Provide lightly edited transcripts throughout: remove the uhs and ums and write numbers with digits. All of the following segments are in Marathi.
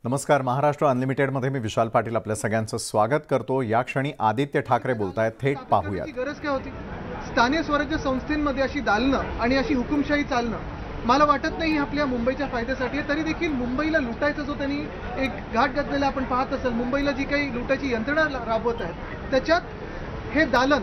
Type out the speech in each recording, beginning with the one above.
नमस्कार. महाराष्ट्र अनलिमिटेडमध्ये मी विशाल पाटील आपल्या सगळ्यांचं स्वागत करतो. या क्षणी आदित्य ठाकरे बोलतायत, थेट पाहूयात. गरज काय होती? स्थानिक स्वराज्य संस्थांमध्ये अशी दालनं आणि अशी हुकुमशाही चालणं मला वाटत नाही आपल्या मुंबईच्या फायद्यासाठी आहे. तरी देखील मुंबईला लुटायचा जो त्यांनी एक घाट घातलेला आपण पाहत असाल, मुंबईला जी काही लुटायची यंत्रणा राबवत आहेत त्याच्यात हे दालन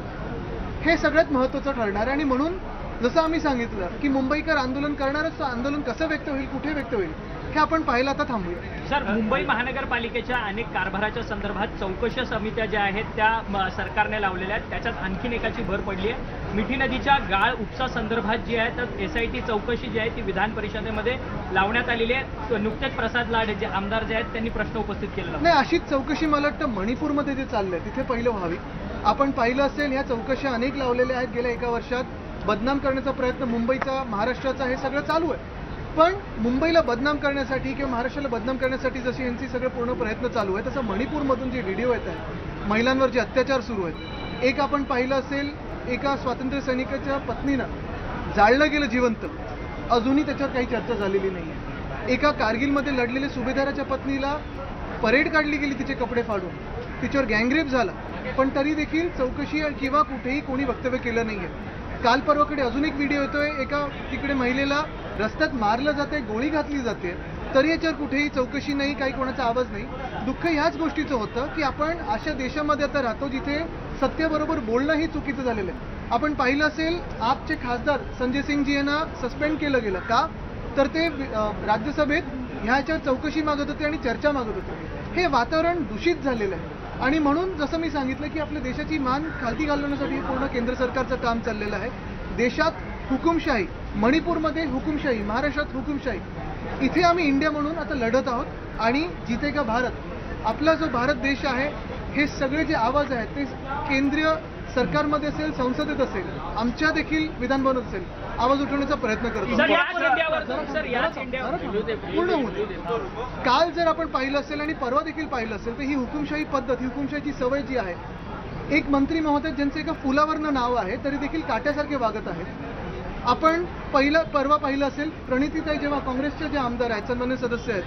हे सगळ्यात महत्त्वाचं ठरणार आहे. आणि म्हणून जसं आम्ही सांगितलं की मुंबईकर आंदोलन करणारच, आंदोलन कसं व्यक्त होईल, कुठे व्यक्त होईल हे आपण पाहिलं. आता थांबूया. सर, मुंबई महानगरपालिकेच्या अनेक कारभाराच्या संदर्भात चौकशी समित्या ज्या आहेत त्या सरकारने लावलेल्या आहेत. त्याच्यात आणखीन एकाची भर पडली आहे. मिठी नदीच्या गाळ उपसा संदर्भात जी आहे तर SIT चौकशी जी आहे ती विधान परिषदेमध्ये लावण्यात आलेली आहे. नुकतेच प्रसाद लाड जे आमदार जे आहेत त्यांनी प्रश्न उपस्थित केलेला नाही. अशीच चौकशी मला वाटतं मणिपूरमध्ये जे चाललंय तिथे पहिलं व्हावी. आपण पाहिलं असेल ह्या चौकशा अनेक लावलेल्या आहेत. गेल्या एका वर्षात बदनाम करण्याचा प्रयत्न मुंबईचा, महाराष्ट्राचा हे सगळं चालू आहे. पण मुंबईला बदनाम करण्यासाठी किंवा महाराष्ट्राला बदनाम करण्यासाठी जशी यांची सगळे पूर्ण प्रयत्न चालू आहे, तसं मणिपूरमधून जे व्हिडिओ येत आहेत, महिलांवर जे अत्याचार सुरू आहेत, एक आपण पाहिलं असेल एका स्वातंत्र्य सैनिकाच्या पत्नीनं जाळलं गेलं जिवंत, अजूनही त्याच्यावर काही चर्चा झालेली नाही आहे. एका कारगिलमध्ये लढलेल्या सुभेदाराच्या पत्नीला परेड काढली गेली तिचे कपडे फाडून, तिच्यावर गँगरेप झाला, पण तरी देखील चौकशी किंवा कुठेही कोणी वक्तव्य केलं नाही आहे. काल परवाकडे अजून एक व्हिडिओ येतोय, एका तिकडे महिलेला रस्त्यात मारलं जाते, गोळी घातली जाते, तरी याच्यावर कुठेही चौकशी नाही, काही कोणाचा आवाज नाही. दुःख ह्याच गोष्टीचं होतं की आपण अशा देशामध्ये आता राहतो जिथे सत्याबरोबर बोलणंही चुकीचं झालेलं आहे. आपण पाहिलं असेल आपचे खासदार संजय सिंगजी यांना सस्पेंड केलं गेलं का, तर ते राज्यसभेत ह्याच्यावर चौकशी मागत होते आणि चर्चा मागत होते. हे वातावरण दूषित झालेलं आहे. आणि म्हणून जसं मी सांगितलं की आपल्या देशाची मान खालती घालवण्यासाठी पूर्ण केंद्र सरकारचं काम चाललेलं आहे. देशात हुकुमशाही, मणिपूरमध्ये हुकुमशाही, महाराष्ट्रात हुकुमशाही, इथे आम्ही इंडिया म्हणून आता लढत आहोत. आणि जिथे का भारत, आपला जो भारत देश आहे, हे सगळे जे आवाज आहेत ते केंद्रीय सरकारमध्ये असेल, संसदेत असेल, आमच्या देखील विधानभवनात असेल, आवाज उठवण्याचा प्रयत्न करतो. पूर्ण होते. काल जर आपण पाहिलं असेल आणि परवा देखील पाहिलं असेल तर ही हुकुमशाही पद्धत, ही हुकुमशाहीची सवय जी आहे, एक मंत्री महोदय ज्यांचं एका फुलावरनं नाव आहे तरी देखील काट्यासारखे वागत आहेत. आपण परवा पाहिलं असेल प्रणितीताई जेव्हा काँग्रेसच्या जे आमदार आहेत, सन्मान्य सदस्य आहेत,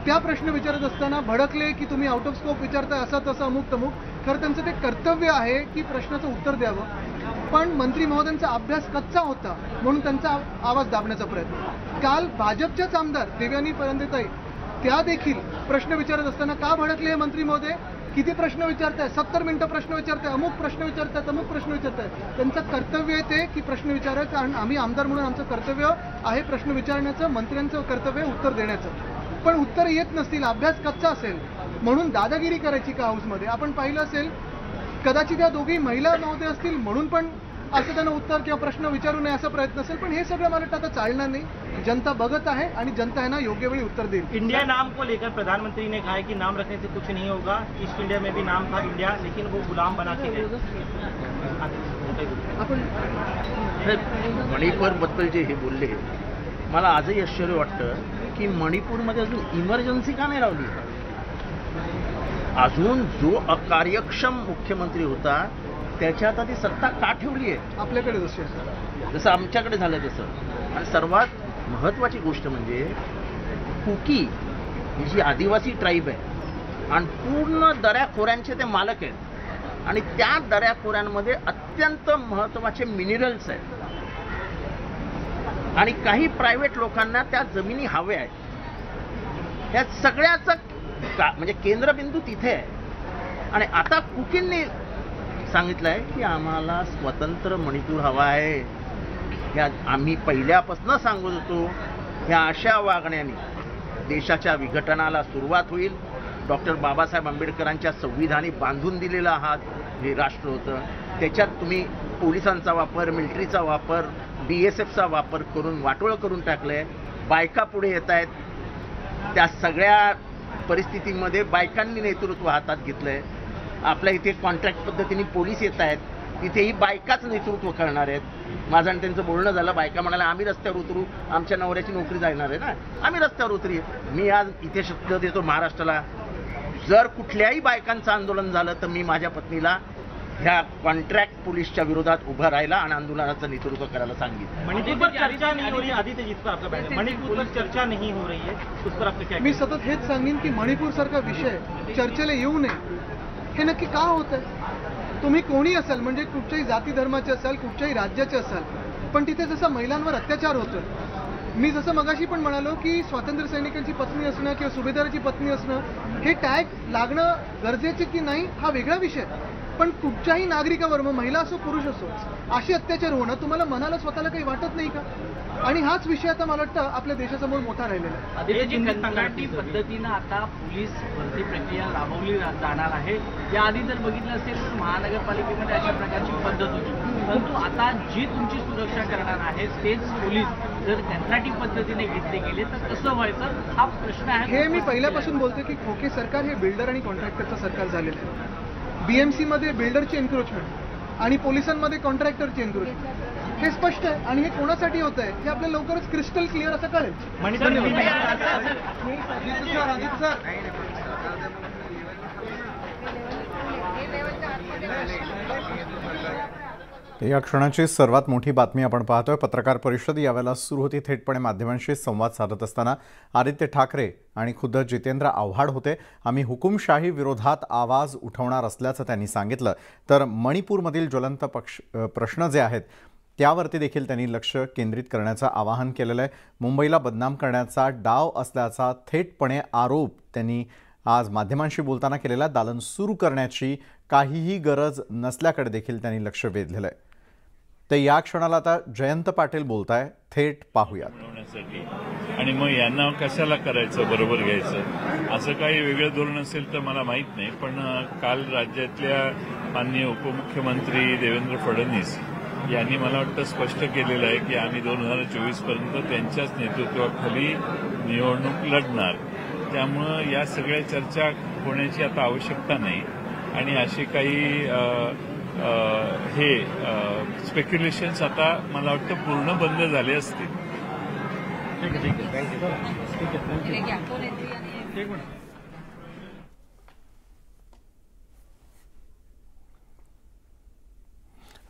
त्या प्रश्न विचारत असताना भडकले की तुम्ही आउट ऑफ स्कोप विचारताय, असं तसं अमुक तमुक. खरं त्यांचं ते कर्तव्य आहे की प्रश्नाचं उत्तर द्यावं, पण मंत्री महोदयांचा अभ्यास कच्चा होता म्हणून त्यांचा आवाज दाबण्याचा प्रयत्न. काल भाजपच्याच आमदार देवयानी फडणवीसताई त्या देखील प्रश्न विचारत असताना का भडकले हे मंत्री महोदय? किती प्रश्न विचारताय? 70 मिनिटं प्रश्न विचारताय, अमुक प्रश्न विचारताय, अमुक प्रश्न विचारताय. त्यांचं कर्तव्य आहे ते की प्रश्न विचारायचं, आणि आम्ही आमदार म्हणून आमचं कर्तव्य आहे प्रश्न विचारण्याचं, मंत्र्यांचं कर्तव्य उत्तर देण्याचं. पण उत्तर येत नसतील, अभ्यास कच्चा असेल म्हणून दादागिरी करायची का हाऊसमध्ये? आपण पाहिलं असेल कदाचित या दोघी महिला महोदय असतील म्हणून पण असं त्यांना उत्तर किंवा प्रश्न विचारू नये असा प्रयत्न असेल. पण हे सगळं मला वाटतं आता चालणार नाही. जनता बघत आहे आणि जनता है ना योग्य वेळी उत्तर देईल. इंडिया नाम को लेकर प्रधानमंत्री ने कहा है कि नाम रखने से कुछ नहीं होगा. ईस्ट इंडिया में भी नाम था इंडिया, लेकिन वो गुलाम बना के गए. आपण मणिपूरबद्दल जे हे बोलले, मला आजही आश्चर्य वाटतं की मणिपूरमध्ये अजून इमर्जन्सी का नाही लावली. अजून जो अकार्यक्षम मुख्यमंत्री होता त्याच्यात ती सत्ता का ठेवली आहे? आपल्याकडे जसं आमच्याकडे झालं तसं. आणि सर्वात महत्त्वाची गोष्ट म्हणजे कुकी ही जी आदिवासी ट्राईब आहे आणि पूर्ण दऱ्याखोऱ्यांचे ते मालक आहेत, आणि त्या दऱ्याखोऱ्यांमध्ये अत्यंत महत्त्वाचे मिनरल्स आहेत आणि काही प्रायव्हेट लोकांना त्या जमिनी हव्या आहेत. त्या सगळ्याचं म्हणजे केंद्रबिंदू तिथे आहे. आणि आता कुकींनी सांगितलं आहे की आम्हाला स्वतंत्र मणिपूर हवा आहे. ह्या आम्ही पहिल्यापासून सांगत होतो. ह्या अशा वागण्याने देशाच्या विघटनाला सुरुवात होईल. डॉक्टर बाबासाहेब आंबेडकरांच्या संविधानी बांधून दिलेलं आहात हे राष्ट्र होतं. त्याच्यात तुम्ही पोलिसांचा वापर, मिलिटरीचा वापर, BSFचा वापर करून वाटोळं करून टाकलंय. बायका पुढे येत आहेत. त्या सगळ्या परिस्थितीमध्ये बायकांनी नेतृत्व हातात घेतलंय. आपल्या इथे कॉन्ट्रॅक्ट पद्धतीने पोलीस येत आहेत, तिथेही बायकाच नेतृत्व करणार आहेत. माझं आणि त्यांचं बोलणं झालं. बायका म्हणाल्या आम्ही रस्त्यावर उतरू, आमच्या नवऱ्याची नोकरी जाणार आहे ना, आम्ही रस्त्यावर उतरू. मी आज इथे शब्द देतो महाराष्ट्राला, जर कुठल्याही बायकांचं आंदोलन झालं तर मी माझ्या पत्नीला ह्या कॉन्ट्रॅक्ट पोलीसच्या विरोधात उभं राहिला आणि आंदोलनाचं नेतृत्व करायला सांगितलं। मणिपुर पर चर्चा नहीं हो रही है, आदित्य जिस पर आपका बैठक है, मणिपुर पर चर्चा नहीं हो रही है, उस पर आपका क्या? मी सतत हेच सांगेन की मणिपूर सारखा विषय चर्चेला येऊ नये। हे नक्की का होत आहे? तुम्ही कोणी असाल, म्हणजे कुठच्याही जाती धर्माचे असाल, कुठच्याही राज्याचे असाल, पण तिथे जसा महिलांवर अत्याचार होतोय, मी जसं मगाशी पण म्हणालो की स्वातंत्र्य सैनिकांची पत्नी असणं किंवा सुभेदाराची पत्नी असणं हे टॅग लागणं गरजेचे की नाही हा वेगळा विषय, पण कुठच्याही नागरिकावर, मग महिला असो पुरुष असो, असे अत्याचार होणं तुम्हाला मनाला स्वतःला काही वाटत नाही का? आणि हाच विषय आता मला वाटतं आपल्या देशासमोर मोठा राहिलेला आहे। आदित्यजी, कंत्राटी पद्धतीनं आता पोलीस भरती प्रक्रिया राबवली जाणार आहे। याआधी जर बघितलं असेल तर महानगरपालिकेमध्ये अशा प्रकारची पद्धत होती, परंतु आता जी तुमची सुरक्षा करणार आहे तेच पोलीस जर कंत्राटी पद्धतीने घेतले गेले तर कसं व्हायचं हा प्रश्न आहे। हे मी पहिल्यापासून बोलतोय की खोके सरकार हे बिल्डर आणि कॉन्ट्रॅक्टरचं सरकार झालेलं आहे। बीएमसी मध्ये बिल्डरची एन्क्रोचमेंट आणि पोलिसांमध्ये कॉन्ट्रॅक्टरची एन्क्रोचमेंट हे स्पष्ट आहे, आणि हे कोणासाठी होत आहे हे आपल्या लवकरच क्रिस्टल क्लिअर असं कळेल। या क्षणाची सर्वात मोठी बातमी आपण पाहतोय। पत्रकार परिषद यावेळेला सुरू होती। थेटपणे माध्यमांशी संवाद साधत असताना आदित्य ठाकरे आणि खुद्द जितेंद्र आव्हाड होते। आम्ही हुकुमशाही विरोधात आवाज उठवणार असल्याचं त्यांनी सांगितलं। तर मणिपूरमधील ज्वलंत प्रश्न जे आहेत त्यावरती देखील त्यांनी लक्ष केंद्रित करण्याचं आवाहन केलेलं आहे। मुंबईला बदनाम करण्याचा डाव असल्याचा थेटपणे आरोप त्यांनी आज माध्यमांशी बोलताना केलेला। दालन सुरू करण्याची काहीही गरज नसल्याकडे देखील त्यांनी लक्ष वेधलेलं आहे। तर या क्षणाला आता जयंत पाटील बोलताय, थेट पाहूयात। आणि मग यांना कशाला करायचं, बरोबर घ्यायचं, असं काही वेगळं धोरण असेल तर मला माहीत नाही। पण काल राज्यातल्या माननीय उपमुख्यमंत्री देवेंद्र फडणवीस यांनी मला वाटतं स्पष्ट केलेलं आहे की आम्ही 2024 पर्यंत त्यांच्याच नेतृत्वाखाली निवडणूक लढणार। त्यामुळं या सगळ्या चर्चा होण्याची आता आवश्यकता नाही आणि असे काही हे स्पेक्युलेशन्स आता मला वाटतं पूर्ण बंद झाले असतील।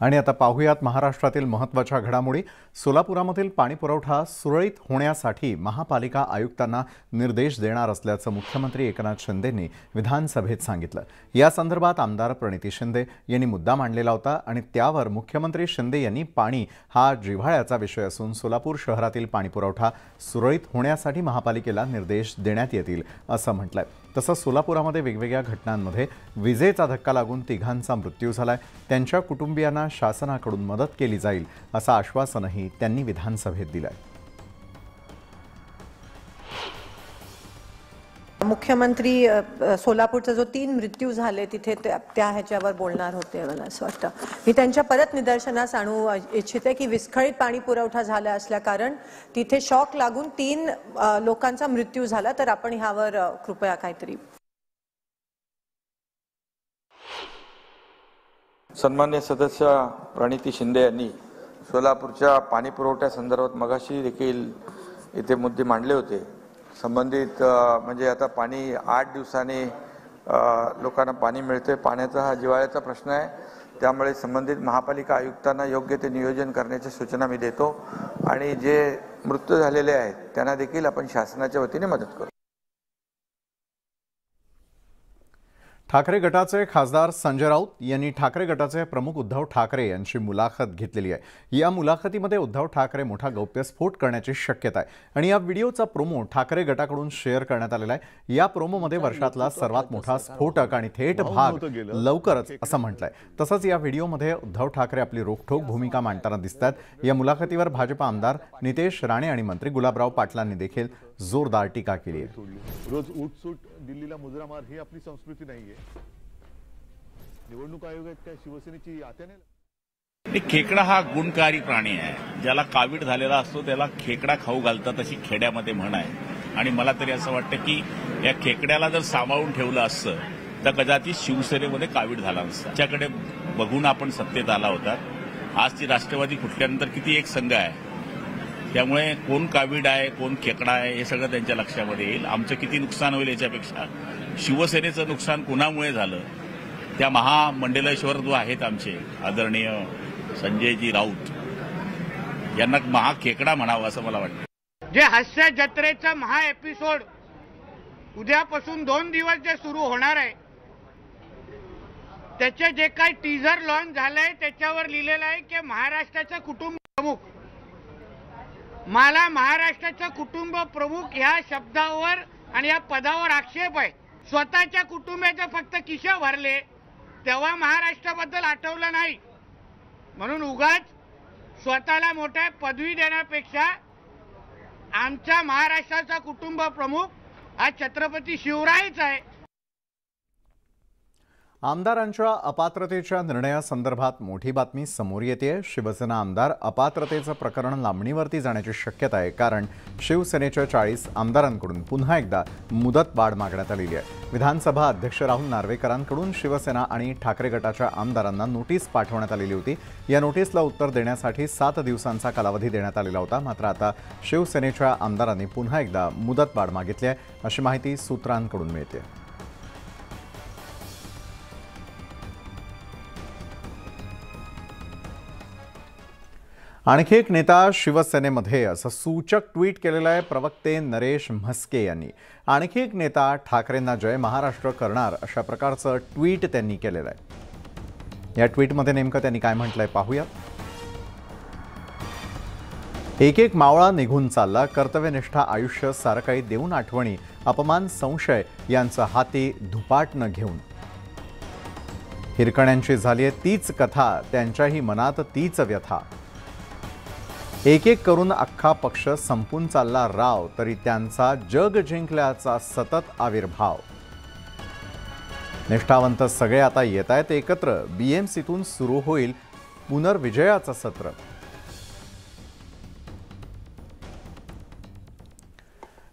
आणि आता पाहूयात महाराष्ट्रातील महत्त्वाच्या घडामोडी। सोलापुरामधील पाणीपुरवठा सुरळीत होण्यासाठी महापालिका आयुक्तांना निर्देश देणार असल्याचं मुख्यमंत्री एकनाथ शिंदेंनी विधानसभेत सांगितलं। या संदर्भात आमदार प्रणिती शिंदे यांनी मुद्दा मांडलेला होता आणि त्यावर मुख्यमंत्री शिंदे यांनी पाणी हा जिव्हाळ्याचा विषय असून सोलापूर शहरातील पाणीपुरवठा सुरळीत होण्यासाठी महापालिकेला निर्देश देण्यात येतील असं म्हटलंय। तसंच सोलापुरामध्ये वेगवेगळ्या घटनांमध्ये विजेचा धक्का लागून तिघांचा मृत्यू झालाय। त्यांच्या कुटुंबियांना शासनाकडून मदत केली जाईल असं आश्वासनही त्यांनी विधानसभेत दिलंय। मुख्यमंत्री सोलापूरचा जो 3 मृत्यू झाले तिथे त्या ह्याच्यावर बोलणार होते। मला असं वाटतं मी त्यांच्या परत निदर्शनास आणू इच्छिते की विस्कळीत पाणी पुरवठा झाला असल्या कारण तिथे शॉक लागून 3 लोकांचा मृत्यू झाला। तर आपण ह्यावर कृपया काहीतरी। सन्मान्य सदस्य प्रणिती शिंदे यांनी सोलापूरच्या पाणी पुरवठ्यासंदर्भात मगाशी देखील इथे मुद्दे मांडले होते। संबंधित म्हणजे आता पाणी 8 दिवसांनी लोकांना पाणी मिळते। पाण्याचा हा जिव्हाळ्याचा प्रश्न आहे, त्यामुळे संबंधित महापालिका आयुक्तांना योग्य ते नियोजन करण्याची सूचना मी देतो आणि जे मृत्यू झालेले आहेत त्यांना देखील आपण शासनाच्या वतीने मदत करू। ठाकरे गटाचे खासदार संजय राऊत यांनी ठाकरे गटाचे प्रमुख उद्धव ठाकरे यांची मुलाखत घेतलेली आहे। या मुलाखतीमध्ये उद्धव ठाकरे मोठा गौप्यस्फोट करण्याची शक्यता आहे आणि या व्हिडिओचा प्रोमो ठाकरे गटाकडून शेअर करण्यात आलेला आहे। या प्रोमोमध्ये वर्षातला सर्वात मोठा स्फोटक आणि थेट भाग लवकरच असं म्हटलंय। तसंच या व्हिडिओमध्ये उद्धव ठाकरे आपली रोखठोक भूमिका मांडताना दिसतात। या मुलाखतीवर भाजपा आमदार नितेश राणे आणि मंत्री गुलाबराव पाटलांनी देखील जोरदार टीका केली आहे। रोज उठसूट दिल्लीला मुजरा मार ही आपली संस्कृती नाहीये। निवडणूक आयोगात काय शिवसेनेची आत्याने खेकडा हा गुणकारी प्राणी आहे। ज्याला कावीड झालेला असतो त्याला खेकडा खाऊ घालतात अशी खेड्यामध्ये म्हण आहे आणि मला तरी असं वाटतं की या खेकड्याला जर सांभाळून ठेवलं असतं तर कदाचित शिवसेनेमध्ये कावीड झाला नसता। त्याच्याकडे बघून आपण सत्तेत आला होता। आज ती राष्ट्रवादी फुटल्यानंतर किती एक संघ आहे, त्यामुळे कोण कावीड आहे कोण खेकडा आहे हे सगळं त्यांच्या लक्षामध्ये येईल। आमचं किती नुकसान होईल याच्यापेक्षा शिवसेनेचं नुकसान कोणामुळे झालं त्या महामंडलेश्वर जो आहेत आमचे आदरणीय संजयजी राऊत यांना महाखेकडा म्हणावं असं मला वाटतं. जे हास्य जत्रेचा महा एपिसोड उद्यापासून 2 दिवस जे सुरू होणार आहे, त्याचे जे काही टीजर लॉन्च झालंय त्याच्यावर लिहिलेलं आहे की महाराष्ट्राचा कुटुंब प्रमुख. मला महाराष्ट्राचा कुटुंब प्रमुख या शब्दावर आणि या पदावर आक्षेप आहे. स्वतःच्या कुटुंबाचे फक्त खिसे भरले तेव्हा महाराष्ट्राबद्दल आठवलं नाही, म्हणून उगाच स्वतःला मोठ्या पदवी देण्यापेक्षा आमच्या महाराष्ट्राचा कुटुंब प्रमुख हा छत्रपती शिवरायच आहे. आमदारांच्या अपात्रतेच्या निर्णयासंदर्भात मोठी बातमी समोर येते. शिवसेना आमदार अपात्रतेचं प्रकरण लांबणीवरती जाण्याची शक्यता आहे, कारण शिवसेनेच्या 40 आमदारांकडून पुन्हा एकदा मुदतवाढ मागण्यात आलेली आहे. विधानसभा अध्यक्ष राहुल नार्वेकरांकडून शिवसेना आणि ठाकरे गटाच्या आमदारांना नोटीस पाठवण्यात आलेली होती. या नोटीसला उत्तर देण्यासाठी 7 दिवसांचा कालावधी देण्यात आलेला होता. मात्र आता शिवसेनेच्या आमदारांनी पुन्हा एकदा मुदतवाढ मागितली आहे, अशी माहिती सूत्रांकडून मिळते. आणखी एक नेता शिवसेनेमध्ये असं सूचक ट्विट केलेलं आहे प्रवक्ते नरेश म्हस्के यांनी. आणखी एक नेता ठाकरेंना जय महाराष्ट्र करणार अशा प्रकारचं ट्विट त्यांनी केलेलं आहे. या ट्विटमध्ये नेमकं त्यांनी काय म्हटलंय पाहूया. एक एक मावळा निघून चालला, कर्तव्यनिष्ठा आयुष्य सारं काही देऊन आठवणी, अपमान संशय यांचं हाती धुपाटणं घेऊन. हिरकण्यांची झालीये तीच कथा, त्यांच्याही मनात तीच व्यथा. एक एक करून अख्खा पक्ष संपून चालला राव, तरी त्यांचा जग जिंकल्याचा सतत आविर्भाव. निष्ठावंत सगळे आता येत आहेत एकत्र, BMCतून सुरू होईल पुनर्विजयाचं सत्र.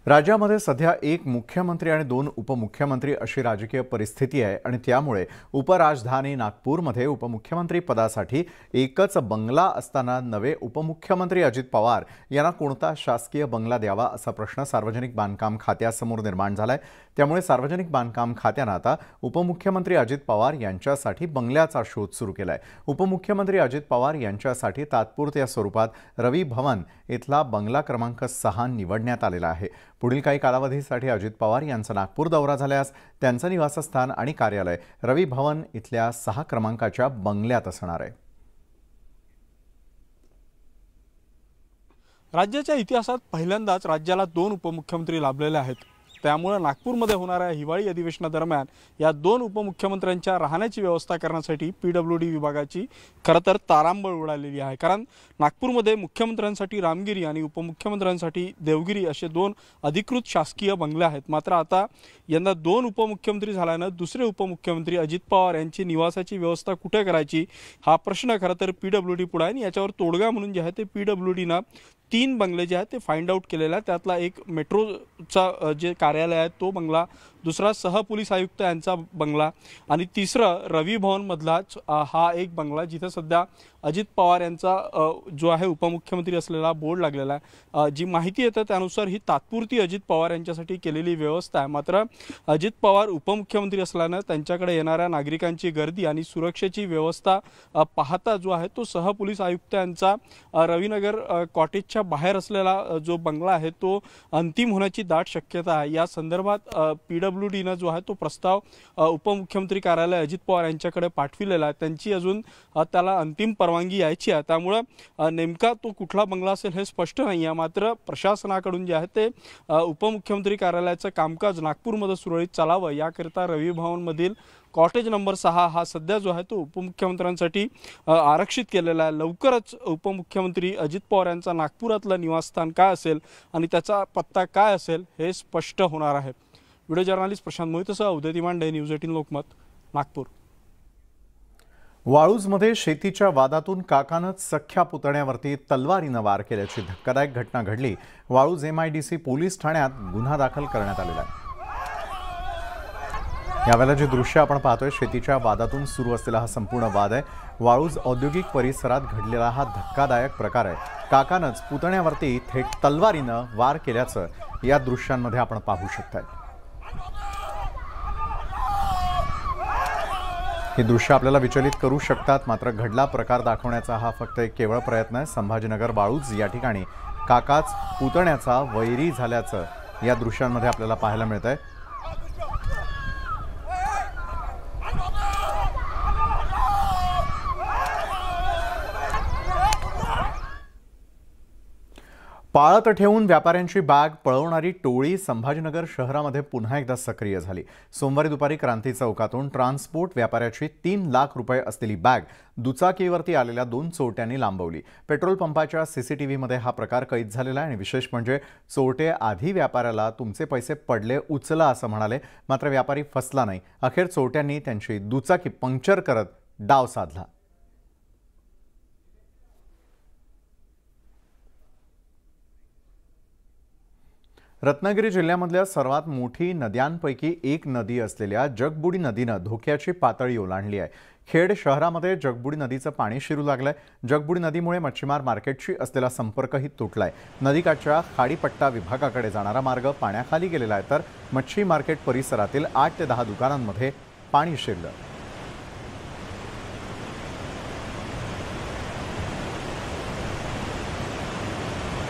राज्यामध्ये सध्या 1 मुख्यमंत्री आणि 2 उपमुख्यमंत्री अशी राजकीय परिस्थिती आहे आणि त्यामुळे उपराजधानी नागपूरमध्ये उपमुख्यमंत्री पदासाठी एकच बंगला असताना नवे उपमुख्यमंत्री अजित पवार यांना कोणता शासकीय बंगला द्यावा असा प्रश्न सार्वजनिक बांधकाम खात्यासमोर निर्माण झालाय. त्यामुळे सार्वजनिक बांधकाम खात्यानं आता उपमुख्यमंत्री अजित पवार यांच्यासाठी बंगल्याचा शोध सुरू केलाय. उपमुख्यमंत्री अजित पवार यांच्यासाठी तात्पुरत्या स्वरूपात रवी भवन इथला बंगला क्रमांक 6 निवडण्यात आलेला आहे. पुढील काही कालावधीसाठी अजित पवार यांचा नागपूर दौरा झाल्यास त्यांचं निवासस्थान आणि कार्यालय रवी भवन इथल्या 6 क्रमांकाच्या बंगल्यात असणार आहे. राज्याच्या इतिहासात पहिल्यांदाच राज्याला 2 उपमुख्यमंत्री लाभलेले आहेत. त्यामुळे नागपूरमध्ये होणाऱ्या हिवाळी अधिवेशनादरम्यान या 2 उपमुख्यमंत्र्यांच्या राहण्याची व्यवस्था करण्यासाठी PWD विभागाची खरं तर तारांबळ उडालेली आहे. कारण नागपूरमध्ये मुख्यमंत्र्यांसाठी रामगिरी आणि उपमुख्यमंत्र्यांसाठी देवगिरी असे 2 अधिकृत शासकीय बंगले आहेत. मात्र आता यंदा 2 उपमुख्यमंत्री झाल्यानं दुसरे उपमुख्यमंत्री अजित पवार यांची निवासाची व्यवस्था कुठे करायची हा प्रश्न खरं तर PWD पुढे आहे. आणि याच्यावर तोडगा म्हणून जे आहे ते PWDनं 3 बंगले जे आहेत ते फाइंड आउट केलेला आहे. त्यातला एक मेट्रोचा जे कार्यालय आहे तो बंगला, दुसरा सहपोलीस आयुक्त यांचा बंगला आणि तिसरा रवी भवनमधलाच हा एक बंगला जिथे सध्या अजित पवार यांचा जो आहे उपमुख्यमंत्री असलेला बोर्ड लागलेला आहे. जी माहिती येते त्यानुसार ही तात्पुरती अजित पवार यांच्यासाठी केलेली व्यवस्था आहे. मात्र अजित पवार उपमुख्यमंत्री असल्यानं त्यांच्याकडे येणाऱ्या नागरिकांची गर्दी आणि सुरक्षेची व्यवस्था पाहता जो आहे तो सहपोलीस आयुक्त यांचा रविनगर कॉटेजच्या बाहेर असलेला जो बंगला आहे तो अंतिम होण्याची दाट शक्यता आहे. या संदर्भात PWDनं जो आहे तो प्रस्ताव उपमुख्यमंत्री कार्यालय अजित पवार यांच्याकडे पाठविलेला आहे. त्यांची अजून त्याला अंतिम परवानगी यायची आहे. त्यामुळे नेमका तो कुठला बंगला असेल हे स्पष्ट नाही आहे. मात्र प्रशासनाकडून जे आहे ते उपमुख्यमंत्री कार्यालयाचं कामकाज नागपूरमध्ये सुरळीत चालावं याकरिता रवी भवनमधील कॉटेज नंबर 6 हा सध्या जो आहे तो उपमुख्यमंत्र्यांसाठी आरक्षित केलेला आहे. लवकरच उपमुख्यमंत्री अजित पवार यांचा नागपुरातलं निवासस्थान काय असेल आणि त्याचा पत्ता काय असेल हे स्पष्ट होणार आहे. व्हिडिओ जर्नलिस्ट प्रशांत मोहितसह उदय दिमांडे, न्यूज 18 लोकमत, नागपूर. वाळूजमध्ये शेतीच्या वादातून काकानंच सख्या पुतण्यावरती तलवारीनं वार केल्याची धक्कादायक घटना घडली. वाळूज MIDC पोलीस ठाण्यात गुन्हा दाखल करण्यात आलेला आहे. यावेळेला जे दृश्य आपण पाहतोय शेतीच्या वादातून सुरू असलेला हा संपूर्ण वाद आहे. वाळूज औद्योगिक परिसरात घडलेला हा धक्कादायक प्रकार आहे. काकानंच पुतण्यावरती थेट तलवारीनं वार केल्याचं या दृश्यांमध्ये आपण पाहू शकताय. ही दृश्य आपल्याला विचलित करू शकतात, मात्र घडला प्रकार दाखवण्याचा हा फक्त एक केवळ प्रयत्न आहे। संभाजीनगर वाळूज या ठिकाणी काकाच पुतण्याचा वैरी झाल्याचं या दृश्यांमध्ये आपल्याला पाहायला मिळतंय। पाळत ठेवून व्यापाऱ्यांची बॅग पळवणारी टोळी संभाजीनगर शहरामध्ये पुन्हा एकदा सक्रिय झाली। सोमवारी दुपारी क्रांती चौकातून ट्रान्सपोर्ट व्यापाऱ्याची 3 लाख रुपये असलेली बॅग दुचाकीवरती आलेल्या 2 चोरट्यांनी लांबवली। पेट्रोल पंपाच्या सीसीटीव्हीमध्ये हा प्रकार कैद झालेला आहे आणि विशेष म्हणजे चोरटे आधी व्यापाऱ्याला तुमचे पैसे पडले उचला असं म्हणाले, मात्र व्यापारी फसला नाही। अखेर चोरट्यांनी त्यांची दुचाकी पंक्चर करत डाव साधला। रत्नागिरी जिल्ह्यामधल्या सर्वात मोठी नद्यांपैकी एक नदी असलेल्या जगबुडी नदीनं धोक्याची पातळी ओलांडली आहे। खेड शहरामध्ये जगबुडी नदीचं पाणी शिरू लागलंय। जगबुडी नदीमुळे मच्छीमार मार्केटशी असलेला संपर्कही तुटलाय। नदीकाठच्या खाडीपट्टा विभागाकडे जाणारा मार्ग पाण्याखाली गेलेला आहे, तर मच्छी मार्केट परिसरातील 8 ते 10 दुकानांमध्ये पाणी शिरलं।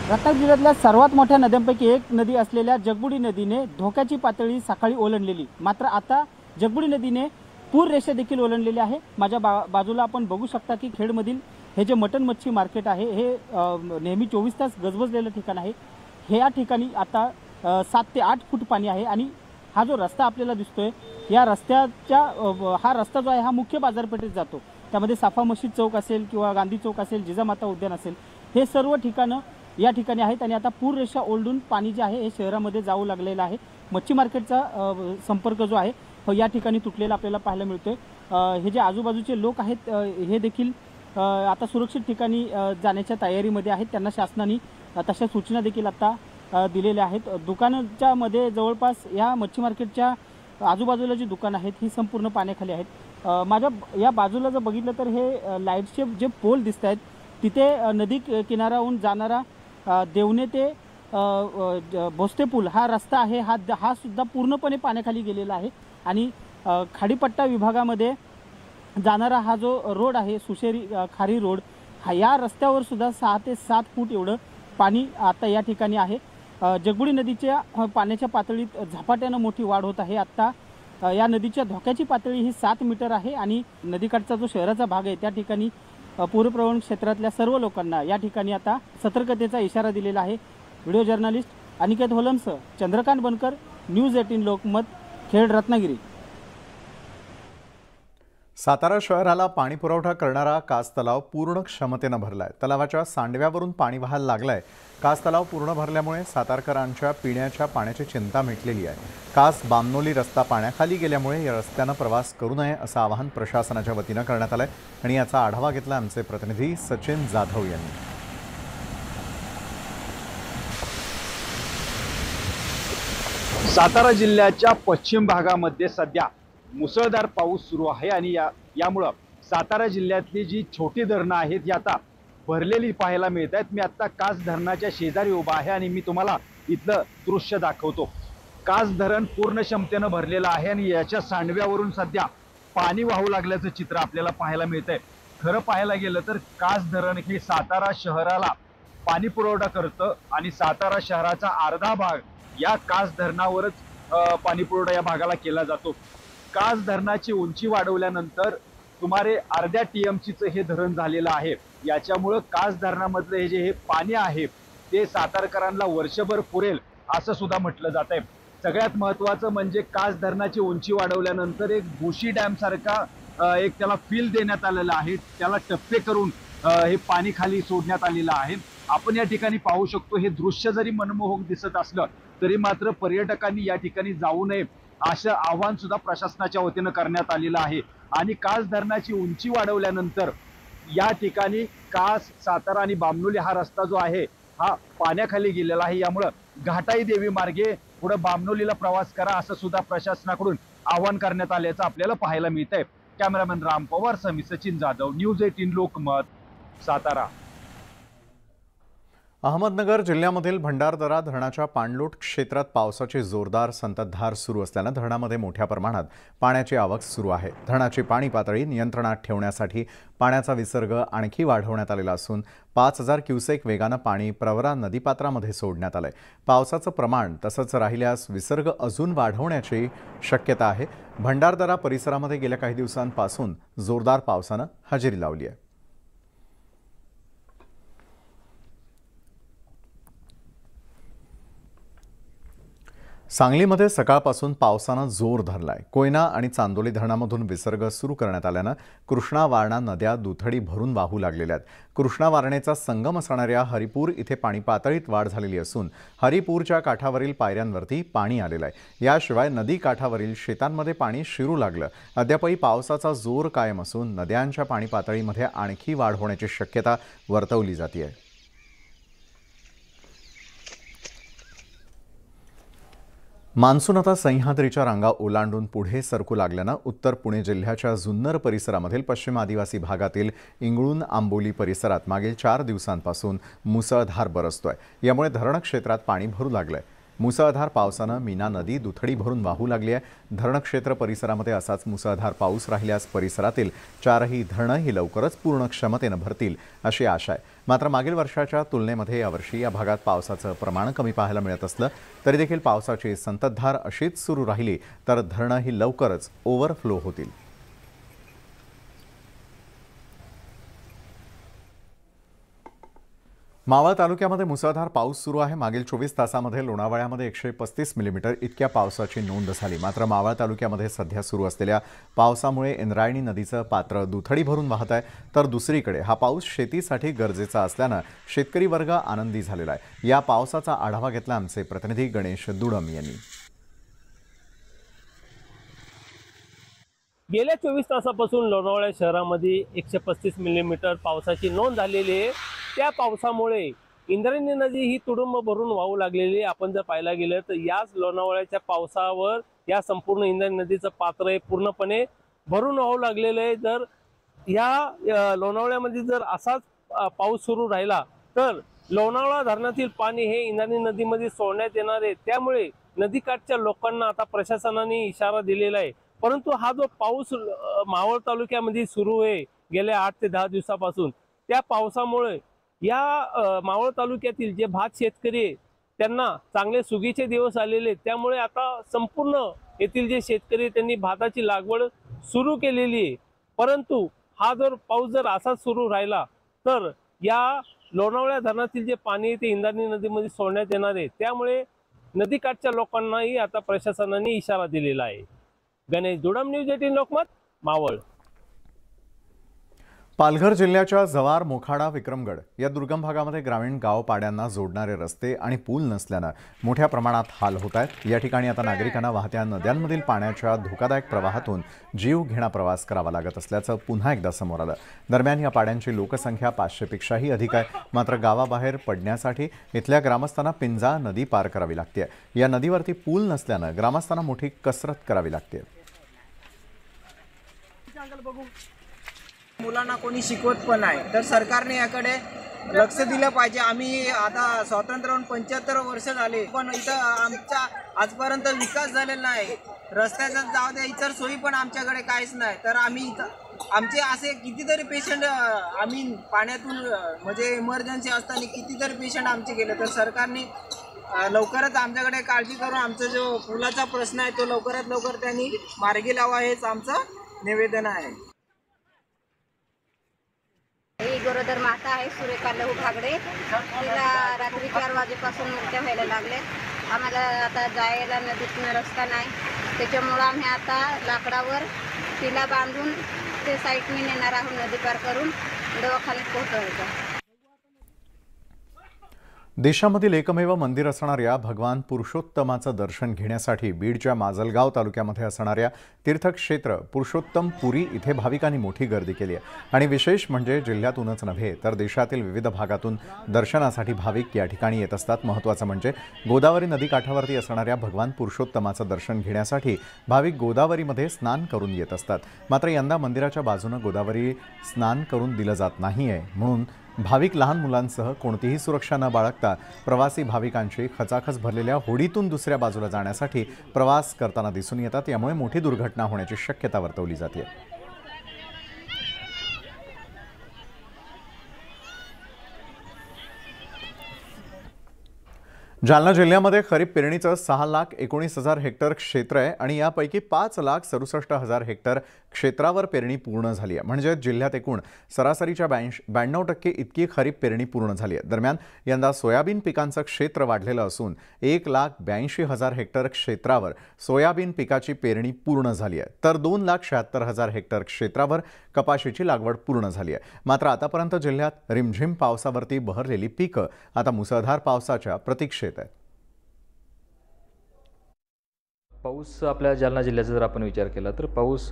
रत्नागिरी जिल्ह्यातल्या सर्वात मोठ्या नद्यांपैकी एक नदी असलेल्या जगबुडी नदीने धोक्याची पातळी सकाळी ओलांडलेली, मात्र आता जगबुडी नदीने पूर रेषा देखील ओलांडलेली आहे। माझ्या बाजूला आपण बघू शकता की खेडमधील हे जे मटन मच्छी मार्केट आहे हे नेहमी 24 तास गजबजलेलं ठिकाण आहे। हे या ठिकाणी आता 7 ते 8 फूट पाणी आहे आणि हा जो रस्ता आपल्याला दिसतोय या रस्त्याच्या हा रस्ता जो आहे हा मुख्य बाजारपेठेत जातो। त्यामध्ये साफा मशीद चौक असेल किंवा गांधी चौक असेल, जिजामाता उद्यान असेल, हे सर्व ठिकाणं या ठिकाणी आहेत आणि आता पूर रेषा ओलांडून पाणी जे आहे हे शहरामध्ये जाऊ लागलेलं आहे। मच्छी मार्केटचा संपर्क जो आहे या ठिकाणी तुटलेला आपल्याला पाहायला मिळतोय। हे जे आजूबाजूचे लोक आहेत हे देखील आता सुरक्षित ठिकाणी जाण्याच्या तयारीमध्ये आहेत। त्यांना शासनाने तशा सूचना देखील आता दिलेल्या आहेत। दुकानाच्या मध्ये जवळपास या मच्छी मार्केटच्या आजूबाजूला जी दुकानं आहेत ही संपूर्ण पाण्याखाली आहेत। माझ्या या बाजूला जर बघितलं तर हे लाईटचे जे पोल दिसत आहेत तिथे नदी किनाऱ्याहून जाणारा देवणे ते भोसते पूल हा रस्ता आहे हा सुद्धा पूर्णपणे पाण्याखाली गेलेला आहे आणि खाडीपट्टा विभागामध्ये जाणारा हा जो रोड आहे सुशेरी खारी रोड हा या रस्त्यावर सुद्धा 6 ते 7 फूट एवढं पाणी आता या ठिकाणी आहे। जगबुडी नदीच्या पाण्याच्या पातळीत झपाट्यानं मोठी वाढ होत आहे। आता या नदीच्या धोक्याची पातळी ही 7 मीटर आहे आणि नदीकाठचा जो शहराचा भाग आहे त्या ठिकाणी पूरप्रवण क्षेत्रातल्या सर्व लोकांना या ठिकाणी आता सतर्कतेचा इशारा दिलेला आहे। व्हिडिओ जर्नलिस्ट अनिकेत होलमसह चंद्रकांत बनकर, न्यूज 18 लोकमत, खेड, रत्नागिरी। सातारा शहराला पाणी पुरवठा करणारा कास तलाव पूर्ण क्षमतेनं भरलाय। तलावाच्या सांडव्यावरून पाणी व्हायला लागलंय। कास तलाव पूर्ण भरल्यामुळे सातारकरांच्या पिण्याच्या पाण्याची चिंता मिटलेली आहे। कास बामनोली रस्ता पाण्याखाली गेल्यामुळे या रस्त्यानं प्रवास करू नये असं आवाहन प्रशासनाच्या वतीनं करण्यात आलंय आणि याचा आढावा घेतला आमचे प्रतिनिधी सचिन जाधव यांनी। सातारा जिल्ह्याच्या पश्चिम भागामध्ये सध्या मुसळधार पाऊस सुरू आहे आणि यामुळे सातारा जिल्ह्यातली जी छोटी धरणं आहेत ती आता भरलेली पाहायला मिळत आहेत। मी आता कास धरणाच्या शेजारी उभा आहे आणि मी तुम्हाला इथलं दृश्य दाखवतो। कास धरण पूर्ण क्षमतेनं भरलेलं आहे आणि याच्या सांडव्यावरून सध्या पाणी वाहू लागल्याचं चित्र आपल्याला पाहायला मिळतंय। खरं पाहायला गेलं तर कास धरण हे सातारा शहराला पाणी पुरवठा करतं आणि सातारा शहराचा अर्धा भाग या कास धरणावरच पाणी पुरवठा या भागाला केला जातो। कास धरणाची उंची वाढवल्यानंतर सुमारे अर्ध्या टीएमसीचं हे धरण झालेलं आहे। याच्यामुळे कास धरणामधलं हे पाणी आहे ते सातारकरांना वर्षभर पुरेल असं सुद्धा म्हटलं जात आहे। सगळ्यात महत्त्वाचं म्हणजे कास धरणाची उंची वाढवल्यानंतर एक भुशी डॅम सारखा एक त्याला फील देण्यात आलेला आहे, त्याला टप्पे करून हे पाणी खाली सोडण्यात आलेलं आहे। आपण या ठिकाणी पाहू शकतो हे दृश्य जरी मनमोहक दिसत असलं तरी मात्र पर्यटकांनी या ठिकाणी जाऊ नये असं आवाहन सुद्धा प्रशासनाच्या वतीनं करण्यात आलेलं आहे। आणि कास धरणाची उंची वाढवल्यानंतर या ठिकाणी कास, सातारा आणि बामनोली हा रस्ता जो आहे हा पाण्याखाली गेलेला आहे। यामुळे घाटाई देवी मार्गे पुढे बामनोलीला प्रवास करा असं सुद्धा प्रशासनाकडून आवाहन करण्यात आल्याचं आपल्याला पाहायला मिळतंय। कॅमेरामॅन राम पवार सह मी सचिन जाधव, न्यूज 18 लोकमत, सातारा। अहमदनगर जिल्ह्यामधील भंडारदरा धरणाच्या पाणलोट क्षेत्रात पावसाची जोरदार संततधार सुरू असल्यानं धरणामध्ये मोठ्या प्रमाणात पाण्याची आवक सुरू आहे। धरणाची पाणी पातळी नियंत्रणात ठेवण्यासाठी पाण्याचा विसर्ग आणखी वाढवण्यात आलेला असून 5000 क्युसेक वेगानं पाणी प्रवरा नदीपात्रामध्ये सोडण्यात आलंय। पावसाचं प्रमाण तसंच राहिल्यास विसर्ग अजून वाढवण्याची शक्यता आहे। भंडारदरा परिसरामध्ये गेल्या काही दिवसांपासून जोरदार पावसानं हजेरी लावली आहे। सांगलीमध्ये सकाळपासून पावसानं जोर धरलाय। कोयना आणि चांदोली धरणामधून विसर्ग सुरू करण्यात आल्यानं कृष्णा वारणा नद्या दुथडी भरून वाहू लागलेल्या आहेत। कृष्णा वारणेचा संगम असणाऱ्या हरिपूर इथे पाणी पातळीत वाढ झालेली असून हरिपूरच्या काठावरील पायऱ्यांवरती पाणी आलेलं आहे। याशिवाय नदी काठावरील शेतांमध्ये पाणी शिरू लागलं। अद्यापही पावसाचा जोर कायम असून नद्यांच्या पाणी पातळीमध्ये आणखी वाढ होण्याची शक्यता वर्तवली जाते आहे। मान्सून आता सह्याद्रीच्या रांगा ओलांडून पुढे सरकू लागल्यानं उत्तर पुणे जिल्ह्याच्या जुन्नर परिसरामधील पश्चिम आदिवासी भागातील इंगळूण आंबोली परिसरात मागील 4 दिवसांपासून मुसळधार बरसतोय। यामुळे धरण क्षेत्रात पाणी भरू लागलंय। मुसळधार पावसानं मीना नदी दुथडी भरून वाहू लागली आहे। धरण क्षेत्र परिसरामध्ये असाच मुसळधार पाऊस राहिल्यास परिसरातील 4ही धरणं ही लवकरच पूर्ण क्षमतेनं भरतील अशी आशा आहे। मात्र मागील वर्षाच्या तुलनेमध्ये यावर्षी या भागात पावसाचं प्रमाण कमी पाहायला मिळत असलं तरी देखील पावसाची संततधार अशीच सुरू राहिली तर धरणं ही लवकरच ओव्हरफ्लो होतील। मावळ तालुक्यामध्ये मुसळधार पाऊस सुरू आहे। मागील 24 तासामध्ये लोणावळ्यामध्ये 135 मिलीमीटर इतक्या पावसाची नोंद झाली। मात्र मावळ तालुक्यामध्ये सध्या सुरू असलेल्या पावसामुळे इंद्रायणी नदीचं पात्र दुथडी भरून वाहत आहे। तर दुसरीकडे हा पाऊस शेतीसाठी गरजेचा असल्यानं शेतकरी वर्ग आनंदी झालेला आहे। या पावसाचा आढावा घेतला आमचे प्रतिनिधी गणेश दुडम यांनी। गेल्या 24 तासापासून लोणावळा शहरामध्ये 135 मिलीमीटर पावसाची नोंद झालेली आहे। त्या पावसामुळे इंद्रायणी नदी ही तुडुंब भरून वाहू लागलेली आहे। आपण जर पाहायला गेलं तर याच लोणावळ्याच्या पावसावर या संपूर्ण इंद्रायणी नदीचं पात्र हे पूर्णपणे भरून वाहू लागलेलं आहे। जर या लोणावळ्यामध्ये जर असाच पाऊस सुरू राहिला तर लोणावळा धरणातील पाणी हे इंद्रायणी नदीमध्ये सोडण्यात येणार आहे। त्यामुळे नदीकाठच्या लोकांना आता प्रशासनाने इशारा दिलेला आहे। परंतु हा जो पाऊस मावळ तालुक्यामध्ये सुरू आहे गेल्या 8 ते 10 दिवसापासून, त्या पावसामुळे या मावळ तालुक्यातील जे भात शेतकरी आहे त्यांना चांगले सुगीचे दिवस आलेले। त्यामुळे आता संपूर्ण येथील जे शेतकरी त्यांनी भाताची लागवड सुरू केलेली आहे। परंतु हा जर पाऊस जर असाच सुरू राहिला तर या लोणावळा धरणातील जे पाणी ते इंद्रायणी नदीमध्ये सोडण्यात येणार आहे। त्यामुळे नदीकाठच्या लोकांनाही आता प्रशासनाने इशारा दिलेला आहे। गणेश दुडम, न्यूज 18 लोकमत, मावळ। पालघर जिल्ह्याच्या जव्हार, मोखाडा, विक्रमगड या दुर्गम भागामध्ये ग्रामीण गावपाड्यांना जोडणारे रस्ते आणि पूल नसल्यानं मोठ्या प्रमाणात हाल होत आहेत। या ठिकाणी आता नागरिकांना वाहत्या नद्यांमधील पाण्याच्या धोकादायक प्रवाहातून जीव घेणा प्रवास करावा लागत असल्याचं पुन्हा एकदा समोर आलं। दरम्यान या पाड्यांची लोकसंख्या 500 पेक्षाही अधिक आहे। मात्र गावाबाहेर पडण्यासाठी इथल्या ग्रामस्थांना पिंजा नदी पार करावी लागते। या नदीवरती पूल नसल्यानं ग्रामस्थांना मोठी कसरत करावी लागते। मुलांना कोणी शिकवत पण नाही, तर सरकारने याकडे लक्ष दिलं पाहिजे। आम्ही आता स्वातंत्र्य होऊन 75 वर्ष झाले, पण इथं आमचा आजपर्यंत विकास झालेला नाही। रस्त्याचा जाऊ द्या, इतर सोयी पण आमच्याकडे काहीच नाही। तर आम्ही इथं आमचे असे कितीतरी पेशंट आम्ही पाण्यातून म्हणजे इमर्जन्सी असताना कितीतरी पेशंट आमचे गेले। तर सरकारने लवकरच आमच्याकडे काळजी करून आमचा जो पुलाचा प्रश्न आहे तो लवकरात लवकर त्यांनी मार्गी लावा, हेच आमचं निवेदन आहे। ही गरोदर माता आहे सुरेखा लहू भागडे। तिला रात्री 4 वाजेपासून उलट्या व्हायला लागले। आम्हाला आता जायला नदीतून रस्ता नाही, त्याच्यामुळं आम्ही आता लाकडावर तिला बांधून ते साईडने नेणार आहोत, नदी पार करून दवाखान्यात पोहोचवायचं। देशामधील एकमेव मंदिर असणाऱ्या भगवान पुरुषोत्तमाचं दर्शन घेण्यासाठी बीडच्या माजलगाव तालुक्यामध्ये असणाऱ्या तीर्थक्षेत्र पुरुषोत्तम पुरी इथे भाविकांनी मोठी गर्दी केली आहे। आणि विशेष म्हणजे जिल्ह्यातूनच नव्हे तर देशातील विविध भागातून दर्शनासाठी भाविक या ठिकाणी येत असतात। महत्त्वाचं म्हणजे गोदावरी नदी काठावरती असणाऱ्या भगवान पुरुषोत्तमाचं दर्शन घेण्यासाठी भाविक गोदावरीमध्ये स्नान करून येत असतात। मात्र यंदा मंदिराच्या बाजूने गोदावरी स्नान करून दिलं जात नाहीये, म्हणून भाविक लहान मुलांसह कोणतीही सुरक्षा न बाळगता प्रवासी भाविकांची खचाखच भरलेल्या होडीतून दुसऱ्या बाजूला जाण्यासाठी प्रवास करताना दिसून येतात। यामुळे मोठी दुर्घटना होण्याची शक्यता वर्तवली जाते। जालना जिल्ह्यामध्ये खरीप पेरणीचं 6,19,000 हेक्टर क्षेत्र आहे आणि यापैकी 5,67,000 हेक्टर क्षेत्रावर पेरणी पूर्ण झाली आहे। म्हणजे जिल्ह्यात एकूण सरासरीच्या 92% इतकी खरीप पेरणी पूर्ण झाली आहे। दरम्यान यंदा सोयाबीन पिकांचं क्षेत्र वाढलेलं असून 1,82,000 हेक्टर क्षेत्रावर सोयाबीन पिकाची पेरणी पूर्ण झाली आहे, तर 2,76,000 हेक्टर क्षेत्रावर कपाशीची लागवड पूर्ण झाली आहे। मात्र आतापर्यंत जिल्ह्यात रिमझिम पावसावरती बहरलेली पिकं आता मुसळधार पावसाच्या प्रतीक्षेत आहेत। पाऊस आपल्या जालना जिल्ह्याचा जर आपण विचार केला तर पाऊस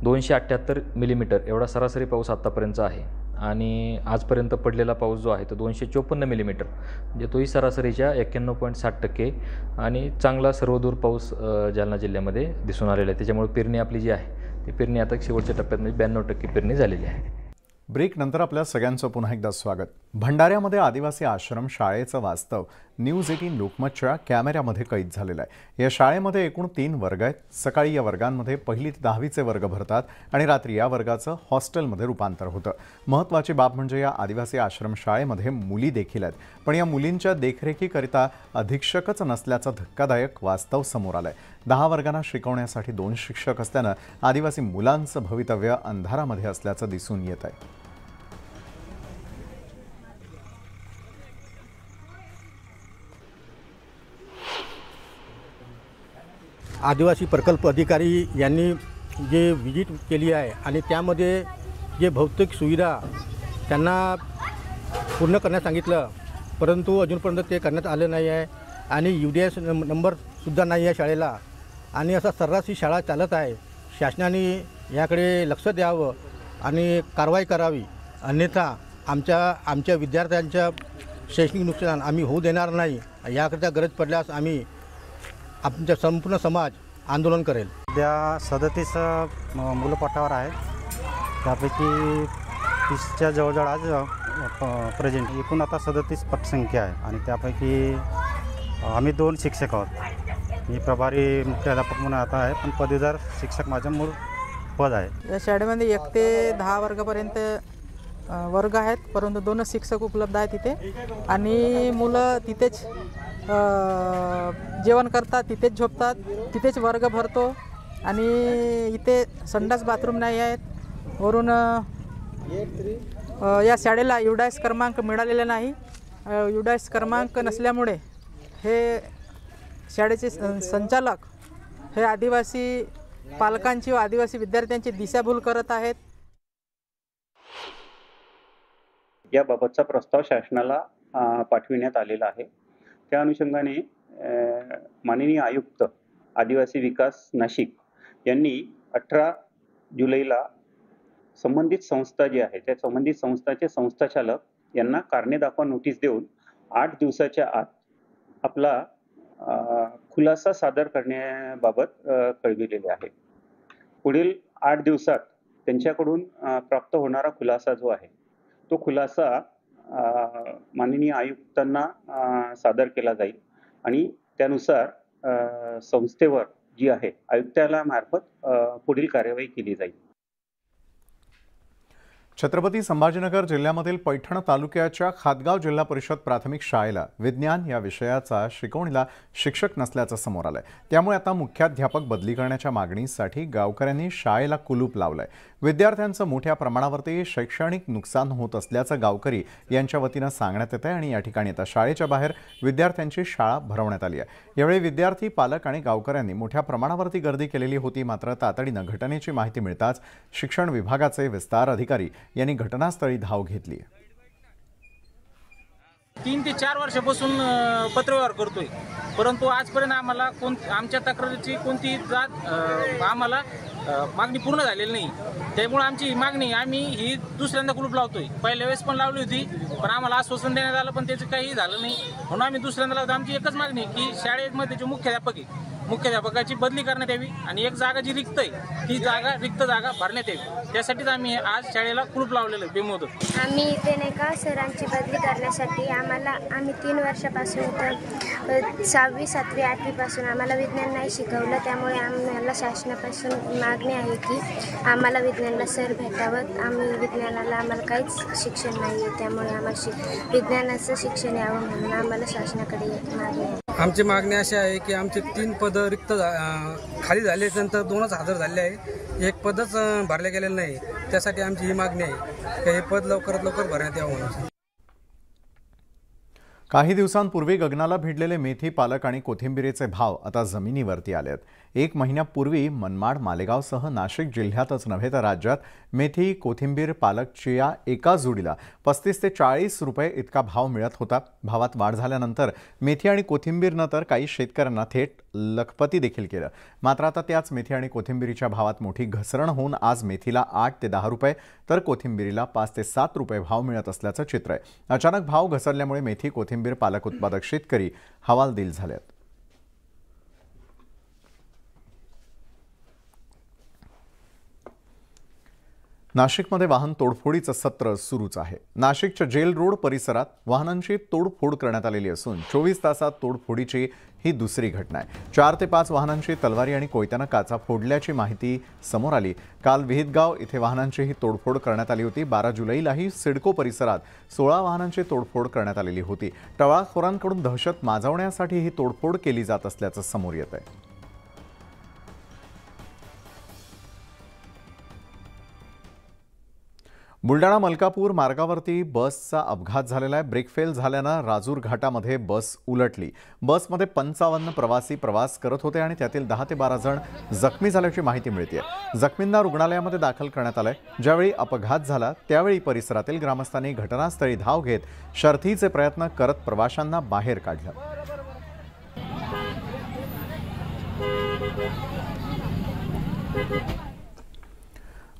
278 मिलीमीटर एवढा सरासरी पाऊस आतापर्यंतचा आहे आणि आजपर्यंत पडलेला पाऊस जो आहे तो 254 मिलीमीटर, म्हणजे तोही सरासरीच्या 91.7% आणि चांगला सर्वदूर पाऊस जालना जिल्ह्यामध्ये दिसून आलेला आहे। त्याच्यामुळे पेरणी आपली जी आहे ती पेरणी आता शेवटच्या टप्प्यात म्हणजे 92% पेरणी झालेली आहे। ब्रेक नंतर आपल्या सगळ्यांचं पुन्हा एकदा स्वागत। भंडाऱ्यामध्ये आदिवासी आश्रम शाळेचं वास्तव न्यूज 18 लोकमतच्या कॅमेऱ्यामध्ये कैद झालेलं आहे। या शाळेमध्ये एकूण 3 वर्ग आहेत। सकाळी या वर्गांमध्ये 1ली ते 10वीचे वर्ग भरतात आणि रात्री या वर्गाचं हॉस्टेलमध्ये रूपांतर होतं। महत्त्वाची बाब म्हणजे या आदिवासी आश्रम शाळेमध्ये मुली देखील आहेत, पण या मुलींच्या देखरेखीकरिता अधीक्षकच नसल्याचं धक्कादायक वास्तव समोर आलंय। 10 वर्गांना शिकवण्यासाठी 2 शिक्षक असल्यानं आदिवासी मुलांचं भवितव्य अंधारामध्ये असल्याचं दिसून येत आहे। आदिवासी प्रकल्प अधिकारी यांनी जे विजिट केली आहे आणि त्यामध्ये जे भौतिक सुविधा त्यांना पूर्ण करण्यास सांगितलं, परंतु अजूनपर्यंत ते करण्यात आलं नाही आहे आणि UDS नंबरसुद्धा नाही आहे शाळेला आणि असा सर्रास ही शाळा चालत आहे। शासनाने याकडे लक्ष द्यावं आणि कारवाई करावी, अन्यथा आमच्या विद्यार्थ्यांच्या शैक्षणिक नुकसान आम्ही होऊ देणार नाही। याकरता गरज पडल्यास आम्ही आमच्या संपूर्ण समाज आंदोलन करेल। सध्या 37 मुलं पाठावर आहेत, त्यापैकी 30च्या जवळजवळ आज प्रेझेंट एकूण आता 37 पटसंख्या आहे आणि त्यापैकी आम्ही 2 शिक्षक आहोत। मी प्रभारी मुख्याध्यापक म्हणून आता आहे, पण पदवीधर शिक्षक माझं मूळ पद आहे। या शाळेमध्ये 1 ते 10 वर्गापर्यंत वर्ग आहेत, परंतु 2 शिक्षक उपलब्ध आहेत तिथे आणि मुलं तिथेच जेवण करतात, तिथेच झोपतात, तिथेच वर्ग भरतो आणि इथे संडास बाथरूम नाही आहेत। वरून या शाळेला UDS क्रमांक मिळालेला नाही। UDS क्रमांक नसल्यामुळे हे शाळेचे संचालक हे आदिवासी पालकांची व आदिवासी विद्यार्थ्यांची दिशाभूल करत आहेत। याबाबतचा प्रस्ताव शासनाला पाठविण्यात आलेला आहे। त्या अनुषंगाने माननीय आयुक्त आदिवासी विकास नाशिक यांनी 18 जुलैला संबंधित संस्था जी आहे त्या संबंधित संस्थाचे संस्थाचालक यांना कारणे दाखवा नोटीस देऊन 8 दिवसाच्या आत आपला खुलासा सादर करण्याबाबत कळविलेले आहे। पुढील 8 दिवसात त्यांच्याकडून प्राप्त होणारा खुलासा जो आहे तो खुलासा माननीय आयुक्तांना सादर केला जाईल आणि त्यानुसार संस्थेवर जी आहे आयुक्तालयामार्फत पुढील कार्यवाही केली जाईल। छत्रपती संभाजीनगर जिल्ह्यामधील पैठण तालुक्याच्या खातगाव जिल्हा परिषद प्राथमिक शाळेला विज्ञान या विषयाचा शिकवणीला शिक्षक नसल्याचं समोर आलंय। त्यामुळे आता मुख्याध्यापक बदली करण्याच्या मागणीसाठी गावकऱ्यांनी शाळेला कुलूप लावलंय। विद्यार्थ्यांचं मोठ्या प्रमाणावरती शैक्षणिक नुकसान होत असल्याचं गावकरी यांच्या वतीनं सांगण्यात येत आहे आणि या ठिकाणी आता शाळेच्या बाहेर विद्यार्थ्यांची शाळा भरवण्यात आली आहे। यावेळी विद्यार्थी, पालक आणि गावकऱ्यांनी मोठ्या प्रमाणावरती गर्दी केलेली होती। मात्र तातडीनं घटनेची माहिती मिळताच शिक्षण विभागाचे विस्तार अधिकारी यांनी घटनास्थळी धाव घेतली। 3 ते 4 वर्षापासून पत्रव्यवहार करतोय, परंतु आजपर्यंत आम्हाला आमच्या तक्रारीची कोणती आम्हाला मागणी पूर्ण झालेली नाही। त्यामुळे आमची मागणी आम्ही ही दुसऱ्यांदा कुलूप लावतोय। पहिल्या वेळेस पण लावली होती, पण आम्हाला आश्वासन देण्यात आलं, पण त्याचं काही झालं नाही, म्हणून आम्ही दुसऱ्यांदा लावतो। आमची एकच मागणी की शाळेमध्ये जे मुख्याध्यापक आहे मुख्याध्यापकाची बदली करण्यात यावी आणि एक जागा जी रिक्त आहे ती रिक्त जागा भरण्यात यावी। त्यासाठीच आम्ही आज शाळेला कुलूप लावलेलं बेमुदत। आम्ही इथे नाही का सरांची बदली करण्यासाठी आम्ही 3 वर्षापासून इथं 6वी 7वी 8वी पासून आम्हाला विज्ञान नाही शिकवलं, त्यामुळे आम्हाला शासनापासून मागणी आहे की आम्हाला विज्ञानला सर भेटावं। आम्ही विज्ञानाला आम्हाला काहीच शिक्षण नाही आहे, त्यामुळे आम्हाला विज्ञानाचं शिक्षण यावं म्हणून आम्हाला शासनाकडे मागणी आहे। आमची मागणी अशी आहे की आमचे 3 पद रिक्त खाली झाले, नंतर 2च हजर झाले आहे, एक पदच भरले गेलेलं नाही। त्यासाठी आमची ही मागणी आहे की हे पद लवकरात लवकर भरण्यात यावं म्हणून। काही दिवसांपूर्वी गगनाला भिडलेले मेथी, पालक आणि कोथिंबिरीचे भाव आता जमिनीवरती आलेत। 1 महिन्यापूर्वी मनमाड, मालेगावसह नाशिक जिल्ह्यातच नव्हे तर राज्यात मेथी, कोथिंबीर, पालकची या एका जोडीला 35 ते 40 रुपये इतका भाव मिळत होता। भावात वाढ झाल्यानंतर मेथी आणि कोथिंबीरनं तर काही शेतकऱ्यांना थेट लखपती देखील केलं। मात्र आता त्याच मेथी आणि कोथिंबीरीच्या भावात मोठी घसरण होऊन आज मेथीला 8 ते 10 रुपये तर कोथिंबीरीला 5 ते 7 रुपये भाव मिळत असल्याचं चित्र आहे। अचानक भाव घसरल्यामुळे मेथी, कोथिंबीर, पालक उत्पादक शेतकरी हवालदिल झालेत। नाशिकमध्ये वाहन तोडफोडीचं सत्र सुरूच आहे। नाशिकच्या जेल रोड परिसरात वाहनांची तोडफोड करण्यात आलेली असून 24 तासात तोडफोडीची ही दुसरी घटना आहे। 4 ते 5 वाहनांची तलवारी आणि कोयत्यानं काचा फोडल्याची माहिती समोर आली। काल विहितगाव इथे वाहनांची ही तोडफोड करण्यात आली होती। 12 जुलैलाही सिडको परिसरात 16 वाहनांची तोडफोड करण्यात आलेली होती। टवाळखोरांकडून दहशत माजवण्यासाठी ही तोडफोड केली जात असल्याचं समोर येत आहे। बुलडाणा मलकापूर मार्गावरती बसचा अपघात झालेला आहे। ब्रेक फेल झाल्यानं राजूर घाटामध्ये बस उलटली। बसमध्ये 55 प्रवासी प्रवास करत होते आणि त्यातील 10 ते 12 जण जखमी झाल्याची माहिती मिळते। जखमींना रुग्णालयामध्ये दाखल करण्यात आलंय। ज्यावेळी अपघात झाला त्यावेळी परिसरातील ग्रामस्थांनी घटनास्थळी धाव घेत शर्थीचे प्रयत्न करत प्रवाशांना बाहेर काढलं।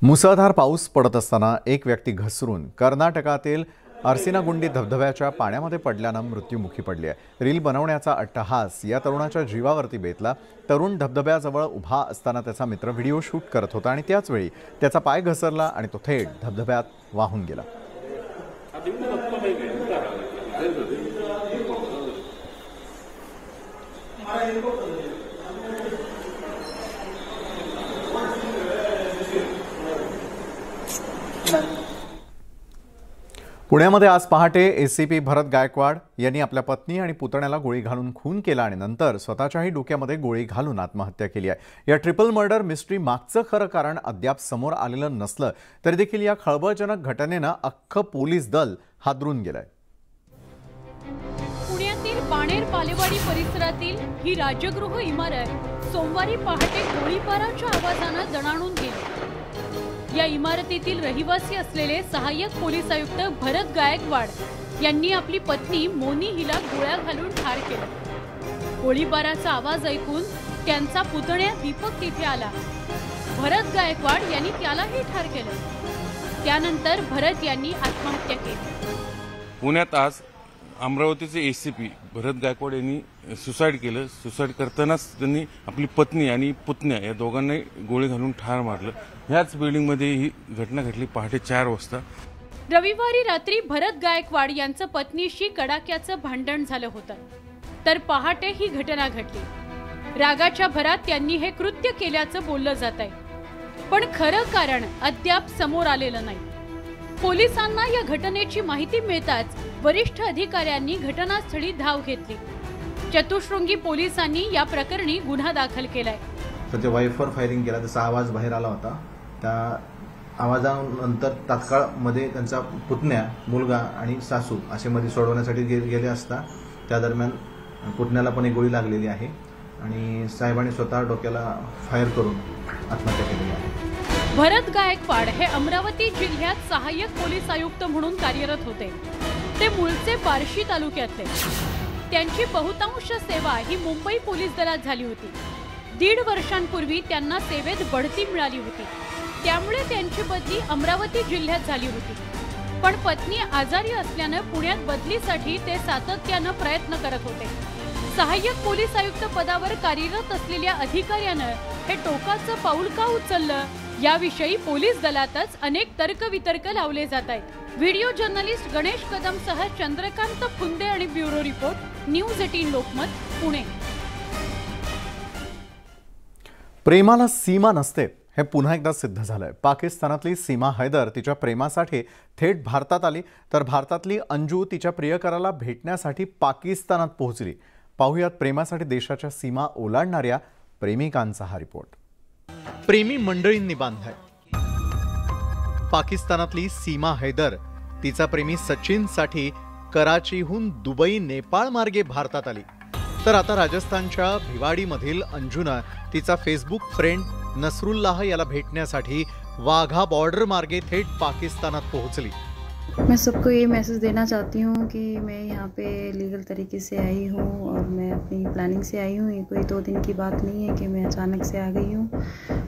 मुसळधार पाऊस पडत असताना एक व्यक्ती घसरून कर्नाटकातील अर्सिनागुंडी धबधब्याच्या पाण्यामध्ये पडल्यानं मृत्युमुखी पडली आहे। रील बनवण्याचा अट्टहास या तरुणाच्या जीवावरती बेतला। तरुण धबधब्याजवळ उभा असताना त्याचा मित्र व्हिडिओ शूट करत होता आणि त्याच वेळी त्याचा पाय घसरला आणि तो थेट धबधब्यात वाहून गेला। पुण्यामध्ये आज पहाटे एसीपी भरत गायकवाड यांनी आपल्या पत्नी आणि पुतण्याला गोळी घालून खून केला आणि नंतर स्वतःच्याही डोक्यामध्ये गोळी घालून आत्महत्या केली आहे। या ट्रिपल मर्डर मिस्ट्री मागचं खरं कारण अद्याप समोर आलेलं नसलं तरी देखील या खळबळजनक घटनेनं अख्खं पोलीस दल हादरून गेलंय। पुण्यातील बाणेर बालेवाडी परिसरातील ही राजगृह इमारत सोमवारी पहाटे गोळीबाराच्या आवाजानं दणाणून गेली। या इमारतीतील रहिवासी असलेले सहाय्यक पोलीस आयुक्त भरत गायकवाड यांनी आपली पत्नी मोनी हिला गोळ्या घालून ठार केलं। गोळीबाराचा आवाज ऐकून त्यांचा पुतण्या दीपक तिथे आला। भरत गायकवाड यांनी त्यालाही ठार केलं। त्यानंतर भरत यांनी आत्महत्या केली। पुण्यात आज अमरावतीचे एसीपी भरत गायकवाड यांनी सुसाईड केलं। सुसाईड करतानाच त्यांनी आपली पत्नी आणि पुतण्या या दोघांनाही गोळी घालून ठार मारलं। ह्याच बिल्डिंगमध्ये ही घटना घडली पहाटे 4 वाजता। रविवारी रात्री भरत गायकवाड यांचं पत्नीशी कडाक्याचं भांडण झालं होतं, तर पहाटे ही घटना घडली। रागाच्या भरात त्यांनी हे कृत्य केल्याचं बोललं जात आहे, पण खरं कारण अद्याप समोर आलेलं नाही। पोलिसांना या घटनेची माहिती मिळताच वरिष्ठ अधिकाऱ्यांनी घटनास्थळी धाव घेतली। चतुश्रृंगी पोलिसांनी या प्रकरणी गुन्हा दाखल केलाय। त्याच्या वाईफवर फायरिंग केला, त्याचा आवाज बाहेर आला होता। त्या आवाजानंतर तात्काळ मध्ये त्यांचा पुतण्या, मुलगा आणि सासू असे मध्ये सोडवण्यासाठी गेले असता त्या दरम्यान पुतण्याला पण एक गोळी लागलेली आहे आणि साहेबांनी स्वतः डोक्याला फायर करून आत्महत्या केली आहे। भरत गायकवाड हे अमरावती जिल्ह्यात सहाय्यक पोलीस आयुक्त म्हणून कार्यरत होते। ते मूळचे बार्शी तालुक्यातले। त्यांची बहुतांश सेवा ही मुंबई पोलीस दलात झाली होती। 1.5 वर्षांपूर्वी त्यांना सेवेत बढती मिळाली होती, त्यामुळे त्यांची बदली अमरावती जिल्ह्यात झाली होती। पण पत्नी आजारी असल्याने पुण्यात बदलीसाठी ते सातत्याने प्रयत्न करत होते। सहाय्यक पोलीस आयुक्त पदावर कार्यरत असलेल्या अधिकाऱ्यानं हे टोकाचं पाऊल का उचललं, याविषयी पोलीस दलातच अनेक तर्कवितर्क लावले जात आहेत। व्हिडिओ जर्नलिस्ट गणेश कदमसह चंद्रकांत फुंदे आणि bureau report, news 18 Lokmat, Pune. प्रेमाला सीमा नसते हे पुन्हा एकदा सिद्ध झालंय। पाकिस्तानातली सीमा हैदर तिच्या प्रेमासाठी थेट भारतात आली, तर भारतातली अंजू तिच्या प्रियकराला भेटण्यासाठी पाकिस्तानात पोहोचली। पाहुयात प्रेमासाठी देशाच्या सीमा ओलांडणाऱ्या प्रेमिकांचा हा रिपोर्ट। प्रेमी मंडळींनी बांधलाय। पाकिस्तानातली सीमा हैदर तिचा प्रेमी सचिनसाठी कराचीहून दुबई नेपाळ मार्गे भारतात आली, तर आता राजस्थानच्या भिवाडीमधील अंजूनं तिचा फेसबुक फ्रेंड नसरुल्लाह याला भेटण्यासाठी वाघा बॉर्डर मार्गे थेट पाकिस्तानात पोहोचली। मैं सबको ये मैसेज देना चाहती हूँ कि मैं यहाँ पे लीगल तरीके से आई हूँ और मैं अपनी प्लानिंग से आई हूँ। ये कोई 2 दिन की बात नहीं है कि मैं अचानक से आ गई हूँ,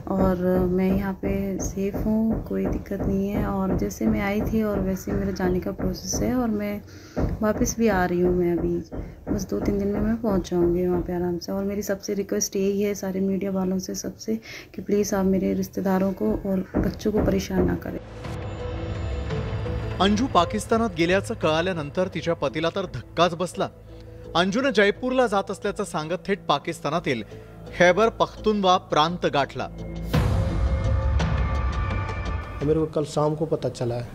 और मैं यहाँ पे सेफ़ हूँ, कोई दिक्कत नहीं है। और जैसे मैं आई थी और वैसे मेरा जाने का प्रोसेस है, और मैं वापस भी आ रही हूँ। मैं अभी बस 2-3 दिन में मैं पहुँच जाऊँगी वहाँ पे आराम से। और मेरी सबसे रिक्वेस्ट यही है सारे मीडिया वालों से सबसे कि प्लीज़ आप मेरे रिश्तेदारों को और बच्चों को परेशान ना करें। अंजू पाकिस्तानात गेल्याचं कळाल्यानंतर तिच्या पतीला तर धक्काच बसला। अंजूने जयपूरला जात असल्याचं सांगत थेट पाकिस्तानातील खैबर पख्तूनवा प्रांत गाठला। मेरे को कल शाम को पता चला है।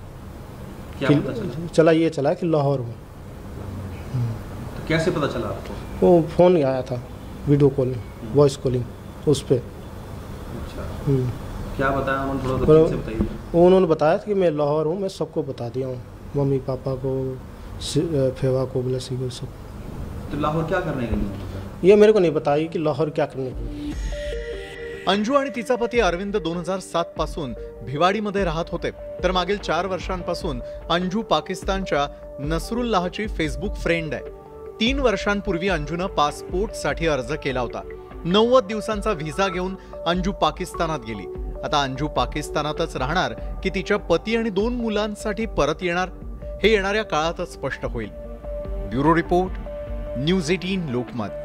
क्या पता चला ये चला कि लाहौर में। तो कैसे पता चला आपको? वो फोन आया था, वीडियो कॉलिंग, वॉइस कॉलिंग, उस पर। अच्छा, क्या बताया उन्होंने? थोड़ा से बताइए। उन्होंने बताया कि मैं लाहौर हूँ, मैं सबको बता दिया हूँ, मम्मी पापा को, फेवा को, ब्लेसी को, सब। तो लाहौर क्या करने गई? ये मेरे को नहीं बताई कि लाहौर क्या करने गई। अंजू आणि तिचा पती अरविंद 2007 पासून भिवाडीमध्ये राहत होते, तर मागील 4 वर्षांपासून अंजू पाकिस्तानच्या नसरुल्लाहची फेसबुक फ्रेंड आहे। 3 वर्षांपूर्वी अंजूनं पासपोर्टसाठी अर्ज केला होता। 90 दिवसांचा व्हिसा घेऊन अंजू पाकिस्तानात गेली। आता अंजू पाकिस्तानातच राहणार की तिच्या पती आणि 2 मुलांसाठी परत येणार, हे येणाऱ्या काळातच स्पष्ट होईल। Bureau report, news 18 Lokmat.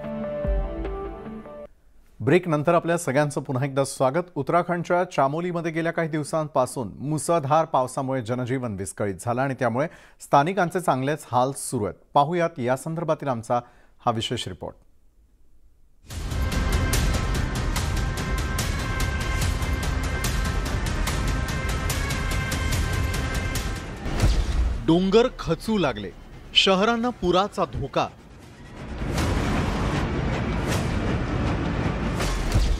Break नंतर आपल्या सगळ्यांचं पुन्हा एकदा स्वागत। उत्तराखंडच्या चामोलीमध्ये गेल्या काही दिवसांपासून मुसळधार पावसामुळे जनजीवन विस्कळीत झालं आणि त्यामुळे स्थानिकांचे चांगलेच हाल सुरू आहेत। पाहुयात या संदर्भातील आमचा हा विशेष रिपोर्ट। डोंगर खचू लागले, शहरांना पुराचा धोका।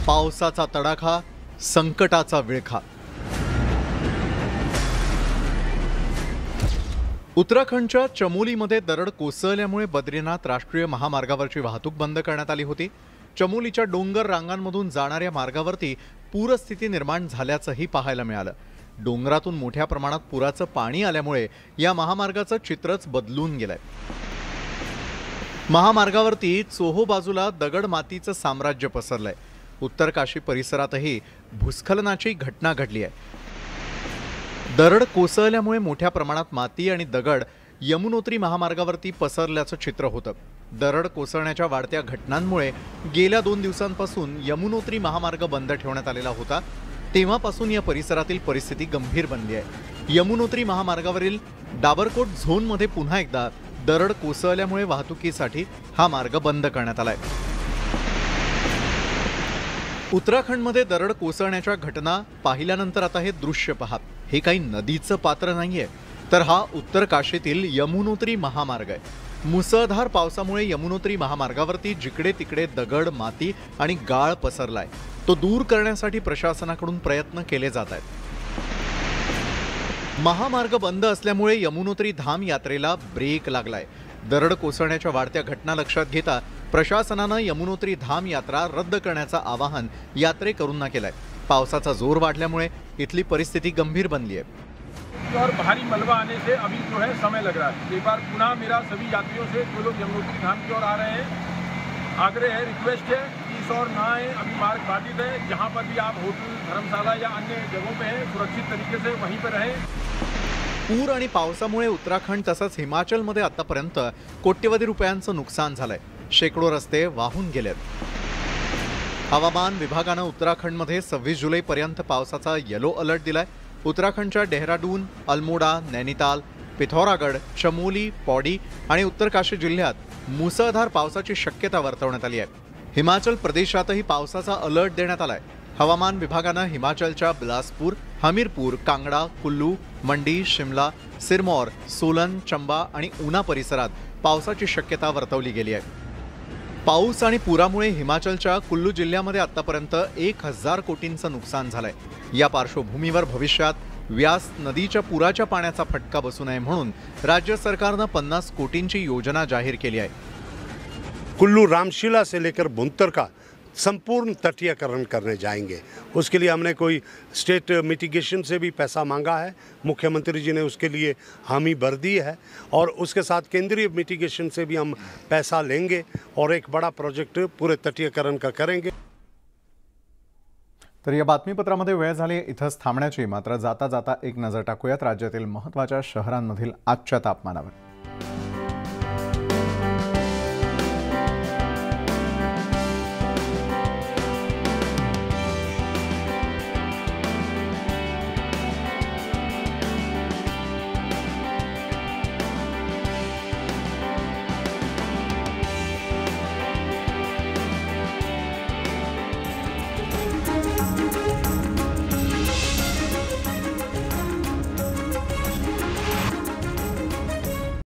पावसाचा तडाखा, संकटाचा विळखा। उत्तराखंडच्या चमोलीमध्ये दरड कोसळल्यामुळे बद्रीनाथ राष्ट्रीय महामार्गावरची वाहतूक बंद करण्यात आली होती। चमोलीच्या डोंगर रांगांमधून जाणाऱ्या मार्गावरती पूरस्थिती निर्माण झाल्याचंही पाहायला मिळालं। डोंगरातून मोठ्या प्रमाणात पुराचं पाणी आल्यामुळे या महामार्गाचं चित्रच बदलून गेलंय। महामार्गावरती चोहो बाजूला दगड मातीचं साम्राज्य पसरलंय। उत्तर काशी परिसरातही भूस्खलनाची घटना घडली आहे। दरड कोसळल्यामुळे मोठ्या प्रमाणात माती आणि दगड यमुनोत्री महामार्गावरती पसरल्याचं चित्र होतं। दरड कोसळण्याच्या वाढत्या घटनांमुळे गेल्या 2 दिवसांपासून यमुनोत्री महामार्ग बंद ठेवण्यात आलेला होता। तेव्हापासून या परिसरातील परिस्थिती गंभीर बनली आहे। यमुनोत्री महामार्गावरील डाबरकोट झोनमध्ये पुन्हा एकदा दरड कोसळल्यामुळे वाहतुकीसाठी हा मार्ग बंद करण्यात आलाय। उत्तराखंडमध्ये दरड कोसळण्याच्या घटना पाहिल्यानंतर आता हे दृश्य पहा। हे काही नदीचं पात्र नाहीये, तर हा उत्तर काशीतील यमुनोत्री महामार्ग आहे। मुसळधार पावसामुळे यमुनोत्री महामार्गावरती जिकडे तिकडे दगड, माती आणि गाळ पसरलाय। तो दूर करण्यासाठी प्रशासनाकडून प्रयत्न केले जात आहेत। महामार्ग बंद असल्यामुळे यमुनोत्री धाम यात्रेला ब्रेक लागलाय। दरड कोसळण्याच्या वाढत्या घटना लक्षात घेता प्रशासनानं यमुनोत्री धाम यात्रा रद्द करण्याचं आवाहन यात्रेकरूंना केलंय। पावसाचा जोर वाढल्यामुळे इथली परिस्थिती गंभीर बनली आहे। और भारी मलबा आने से अभी जो है समय लग रहा है। एक बार पुनः मेरा सभी यात्रियों से जो लोग यमुनोत्री धाम की ओर आ रहे हैं, आग्रह है, रिक्वेस्ट है कि इस ओर ना आए। अभी मार्ग बाधित है। जहाँ पर भी आप होटल, धर्मशाला या अन्य जगहों पे हैं, सुरक्षित तरीके से वहीं पर रहें। पूर आणि पावसामुळे उत्तराखंड तसंच हिमाचलमध्ये आतापर्यंत कोट्यवधी रुपयांचं नुकसान झालंय। शेकडो रस्ते वाहून गेलेत. हवामान विभागानं उत्तराखंडमध्ये 26 जुलैपर्यंत पावसाचा येलो अलर्ट दिलाय. उत्तराखंडच्या डेहराडून, अल्मोडा, नैनीताल, पिथौरागड, चमोली, पौडी आणि उत्तरकाशी जिल्ह्यात मुसळधार पावसाची शक्यता वर्तवण्यात आली आहे. हिमाचल प्रदेशातही पावसाचा अलर्ट देण्यात आलाय. हवामान विभागानं हिमाचलच्या बिलासपूर, हमीरपूर, कांगडा, कुल्लू, मंडी, शिमला, सिरमौर, सोलन, चंबा आणि ऊना परिसरात पावसाची शक्यता वर्तवली गेली आहे. पाऊस आणि पुरामुळे हिमाचलच्या कुल्लू जिल्ह्यामध्ये आतापर्यंत 1000 कोटींचं नुकसान झालंय. या पार्श्वभूमीवर भविष्यात व्यास नदीच्या पुराच्या पाण्याचा फटका बसू नये म्हणून राज्य सरकारनं 50 कोटींची योजना जाहीर केली आहे. कुल्लू रामशिला से लेकर बुंतर का संपूर्ण तटीयकरण करने जाएंगे. उसके लिए हमने कोई स्टेट मिटिगेशन से भी पैसा मांगा है. मुख्यमंत्री जी ने उसके लिए हामी भर दी है और उसके साथ केंद्रीय मिटिगेशन से भी हम पैसा लेंगे और एक बड़ा प्रोजेक्ट पूरे तटीयकरण का करेंगे. तर या बातमीपत्रामध्ये वेळ झाली इथंच थांबण्याची. मात्र जाता जाता एक नजर टाकूयात राज्यातील महत्त्वाच्या शहरांमधील आजच्या तापमानावर.